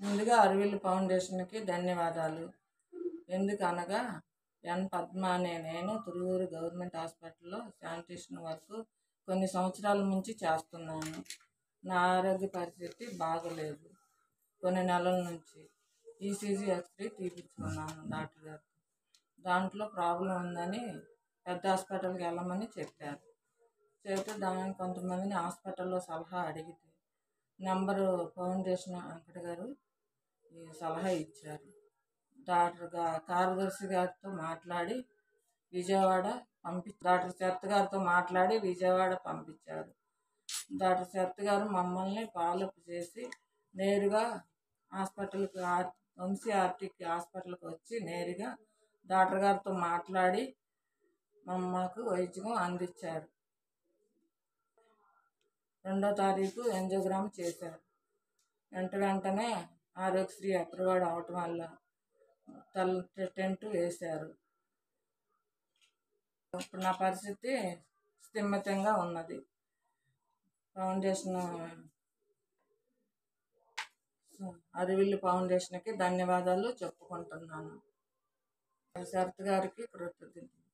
ముందుగా అరవిల్లు ఫౌండేషన్కి ధన్యవాదాలు. ఎందుకనగా ఎన్ పద్మ అనే నేను తురువూరు గవర్నమెంట్ హాస్పిటల్లో శానిటేషన్ వర్క్ కొన్ని సంవత్సరాల నుంచి చేస్తున్నాను. నా ఆరోగ్య పరిస్థితి బాగలేదు. కొన్ని నెలల నుంచి ఈసీజీ ఎక్స్రే తీపించుకున్నాను డాక్టర్ గారు. దాంట్లో ప్రాబ్లం ఉందని పెద్ద హాస్పిటల్కి వెళ్ళమని చెప్పారు. చెబితే దానికి కొంతమందిని హాస్పిటల్లో సలహా అడిగితే నెంబరు ఫౌండేషన్ వెంకట గారు ఈ సలహా ఇచ్చారు. కార్యదర్శి గారితో మాట్లాడి డాక్టర్ శరత్ గారితో మాట్లాడి విజయవాడ పంపించారు. డాక్టర్ శరత్ గారు మమ్మల్ని ఫాలోఅప్ చేసి నేరుగా హాస్పిటల్కి వంశీ ఆర్టీకి హాస్పిటల్కి వచ్చి నేరుగా డాక్టర్ గారితో మాట్లాడి మాకు వైద్యం అందించారు. 2వ తారీఖు యాంజియోగ్రామ్ చేశారు. వెంటనే ఆరోగ్యశ్రీ అప్రూవ్డ్ అవటం వల్ల టెంట్ వేశారు. ఇప్పుడు నా పరిస్థితి స్థిమితంగా ఉన్నది. అరవిల్లు ఫౌండేషన్కి ధన్యవాదాలు చెప్పుకుంటున్నాను. శరత్ గారికి కృతజ్ఞతలు.